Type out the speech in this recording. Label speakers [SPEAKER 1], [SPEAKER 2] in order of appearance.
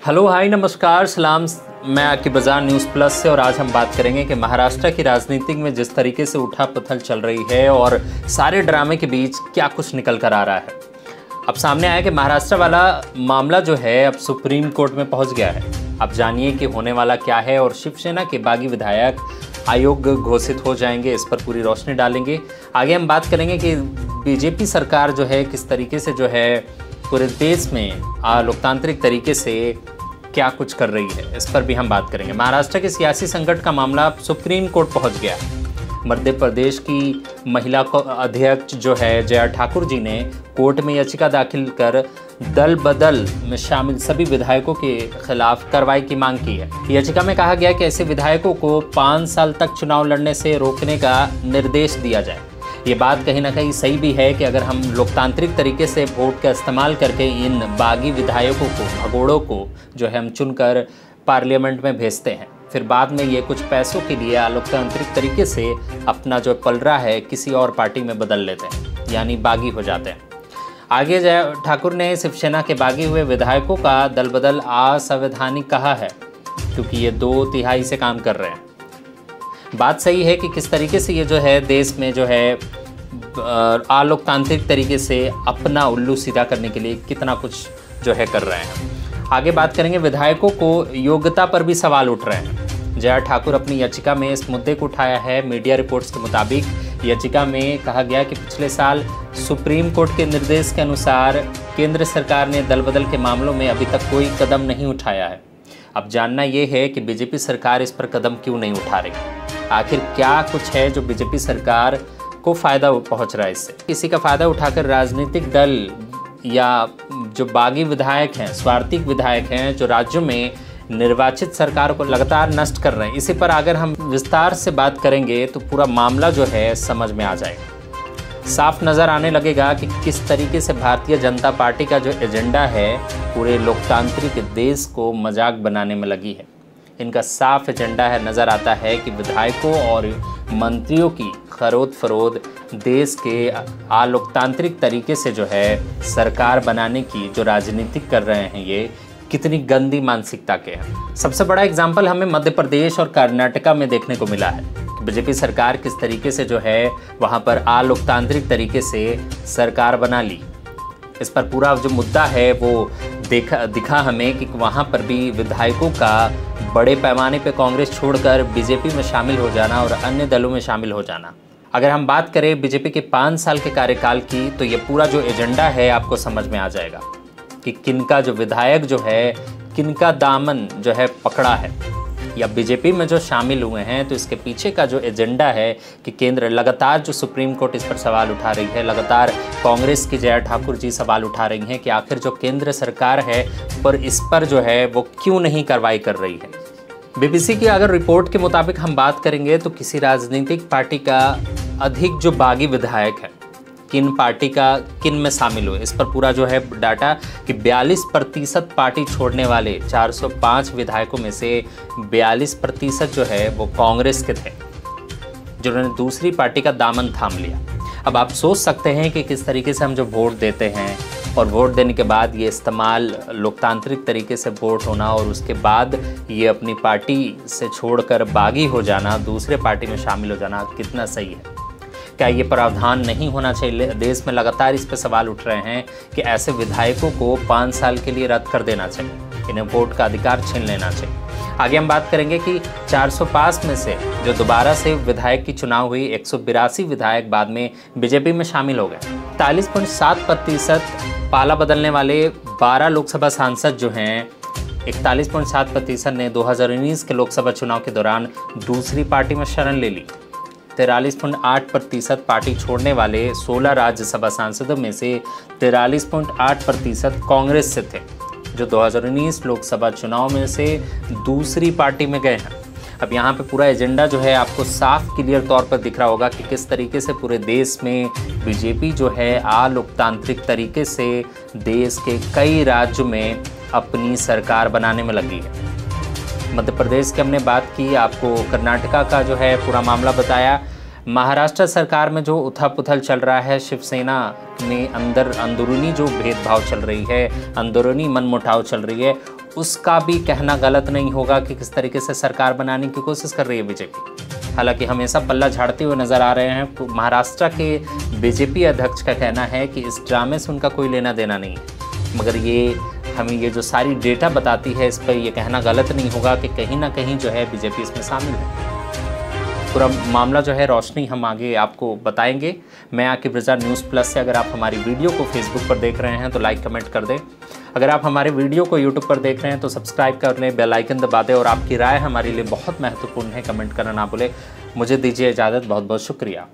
[SPEAKER 1] Hello hi नमस्कार सलाम। मैं आकिब बाजार न्यूज़ प्लस से और आज हम बात करेंगे कि महाराष्ट्र की राजनीति में जिस तरीके से उठापतल चल रही है और सारे ड्रामे के बीच क्या कुछ निकल कर आ रहा है। अब सामने आया कि महाराष्ट्र वाला मामला जो है अब सुप्रीम कोर्ट में पहुंच गया है। अब जानिए कि होने वाला क्या है और शिवसेना के बागी विधायक अयोग्य घोषित हो जाएंगे, इस पर पूरी रोशनी डालेंगे। आगे हम बात करेंगे कि बीजेपी सरकार जो है किस तरीके से जो है पूरे देश में लोकतांत्रिक तरीके से क्या कुछ कर रही है, इस पर भी हम बात करेंगे। महाराष्ट्र के सियासी संकट का मामला सुप्रीम कोर्ट पहुंच गया। मध्य प्रदेश की महिला अध्यक्ष जो है जया ठाकुर जी ने कोर्ट में याचिका दाखिल कर दल बदल में शामिल सभी विधायकों के खिलाफ कार्रवाई की मांग की है। याचिका में कहा गया कि ऐसे विधायकों को 5 साल तक चुनाव लड़ने से रोकने का निर्देश दिया जाए। ये बात कहीं ना कहीं सही भी है कि अगर हम लोकतांत्रिक तरीके से वोट का इस्तेमाल करके इन बागी विधायकों को, भगोड़ों को जो है हम चुनकर पार्लियामेंट में भेजते हैं, फिर बाद में ये कुछ पैसों के लिए अलोकतांत्रिक तरीके से अपना जो पलड़ा है किसी और पार्टी में बदल लेते हैं, यानी बागी हो जाते हैं। आगे जय ठाकुर ने शिवसेना के बागी हुए विधायकों का दल बदल असंवैधानिक कहा है, क्योंकि ये 2/3 से काम कर रहे हैं। बात सही है कि किस तरीके से ये जो है देश में जो है अलोकतांत्रिक तरीके से अपना उल्लू सीधा करने के लिए कितना कुछ जो है कर रहे हैं। आगे बात करेंगे विधायकों को योग्यता पर भी सवाल उठ रहे हैं। जया ठाकुर अपनी याचिका में इस मुद्दे को उठाया है। मीडिया रिपोर्ट्स के मुताबिक याचिका में कहा गया कि पिछले साल सुप्रीम कोर्ट के निर्देश के अनुसार केंद्र सरकार ने दल बदल के मामलों में अभी तक कोई कदम नहीं उठाया है। अब जानना ये है कि बीजेपी सरकार इस पर कदम क्यों नहीं उठा रही। आखिर क्या कुछ है जो बीजेपी सरकार को फ़ायदा पहुंच रहा है इससे। किसी का फ़ायदा उठाकर राजनीतिक दल या जो बागी विधायक हैं, स्वार्थी विधायक हैं, जो राज्यों में निर्वाचित सरकार को लगातार नष्ट कर रहे हैं, इसी पर अगर हम विस्तार से बात करेंगे तो पूरा मामला जो है समझ में आ जाएगा। साफ नज़र आने लगेगा कि किस तरीके से भारतीय जनता पार्टी का जो एजेंडा है पूरे लोकतांत्रिक देश को मजाक बनाने में लगी है। इनका साफ एजेंडा है, नज़र आता है कि विधायकों और मंत्रियों की खरोद फरोद देश के अलोकतांत्रिक तरीके से जो है सरकार बनाने की जो राजनीति कर रहे हैं, ये कितनी गंदी मानसिकता के हैं। सबसे बड़ा एग्जाम्पल हमें मध्य प्रदेश और कर्नाटका में देखने को मिला है कि बीजेपी सरकार किस तरीके से जो है वहाँ पर अलोकतांत्रिक तरीके से सरकार बना ली। इस पर पूरा जो मुद्दा है वो दिखा हमें कि वहाँ पर भी विधायकों का बड़े पैमाने पे कांग्रेस छोड़कर बीजेपी में शामिल हो जाना और अन्य दलों में शामिल हो जाना। अगर हम बात करें बीजेपी के 5 साल के कार्यकाल की, तो ये पूरा जो एजेंडा है आपको समझ में आ जाएगा कि किनका जो विधायक जो है किनका दामन जो है पकड़ा है या बीजेपी में जो शामिल हुए हैं। तो इसके पीछे का जो एजेंडा है कि केंद्र लगातार जो सुप्रीम कोर्ट इस पर सवाल उठा रही है, लगातार कांग्रेस की जया ठाकुर जी सवाल उठा रही हैं कि आखिर जो केंद्र सरकार है पर इस पर जो है वो क्यों नहीं कार्रवाई कर रही है। बीबीसी की अगर रिपोर्ट के मुताबिक हम बात करेंगे तो किसी राजनीतिक पार्टी का अधिक जो बागी विधायक है किन पार्टी का किन में शामिल हुए, इस पर पूरा जो है डाटा कि 42% पार्टी छोड़ने वाले 405 विधायकों में से 42% जो है वो कांग्रेस के थे, जिन्होंने दूसरी पार्टी का दामन थाम लिया। अब आप सोच सकते हैं कि किस तरीके से हम जो वोट देते हैं और वोट देने के बाद ये इस्तेमाल लोकतांत्रिक तरीके से वोट होना और उसके बाद ये अपनी पार्टी से छोड़कर बागी हो जाना, दूसरे पार्टी में शामिल हो जाना कितना सही है। क्या ये प्रावधान नहीं होना चाहिए? देश में लगातार इस पर सवाल उठ रहे हैं कि ऐसे विधायकों को 5 साल के लिए रद्द कर देना चाहिए, इन्हें वोट का अधिकार छीन लेना चाहिए। आगे हम बात करेंगे कि 405 में से जो दोबारा से विधायक की चुनाव हुई, 182 विधायक बाद में बीजेपी में शामिल हो गए। 41.7% पाला बदलने वाले 12 लोकसभा सांसद जो हैं, 41.7% ने 2019 के लोकसभा चुनाव के दौरान दूसरी पार्टी में शरण ले ली। 43.8% पार्टी छोड़ने वाले 16 राज्यसभा सांसदों में से 43.8% कांग्रेस से थे, जो 2019 लोकसभा चुनाव में से दूसरी पार्टी में गए हैं। अब यहाँ पे पूरा एजेंडा जो है आपको साफ क्लियर तौर पर दिख रहा होगा कि किस तरीके से पूरे देश में बीजेपी जो है अलोकतांत्रिक तरीके से देश के कई राज्यों में अपनी सरकार बनाने में लगी है। मध्य प्रदेश की हमने बात की, आपको कर्नाटका का जो है पूरा मामला बताया। महाराष्ट्र सरकार में जो उथल-पुथल चल रहा है, शिवसेना में अंदरूनी जो भेदभाव चल रही है, अंदरूनी मनमुटाव चल रही है, उसका भी कहना गलत नहीं होगा कि किस तरीके से सरकार बनाने की कोशिश कर रही है बीजेपी। हालांकि हमेशा पल्ला झाड़ते हुए नज़र आ रहे हैं। महाराष्ट्र के बीजेपी अध्यक्ष का कहना है कि इस ड्रामे से उनका कोई लेना देना नहीं है, मगर ये हमें ये जो सारी डेटा बताती है, इस पर ये कहना गलत नहीं होगा कि कहीं ना कहीं जो है बीजेपी इसमें शामिल है। पूरा मामला जो है रोशनी हम आगे आपको बताएंगे। मैं आकिब रज़ा न्यूज़ प्लस से। अगर आप हमारी वीडियो को फेसबुक पर देख रहे हैं तो लाइक कमेंट कर दें। अगर आप हमारे वीडियो को यूट्यूब पर देख रहे हैं तो सब्सक्राइब कर लें, बेल आइकन दबा दें और आपकी राय हमारे लिए बहुत महत्वपूर्ण है, कमेंट करना ना भूलें। मुझे दीजिए इजाज़त, बहुत बहुत शुक्रिया।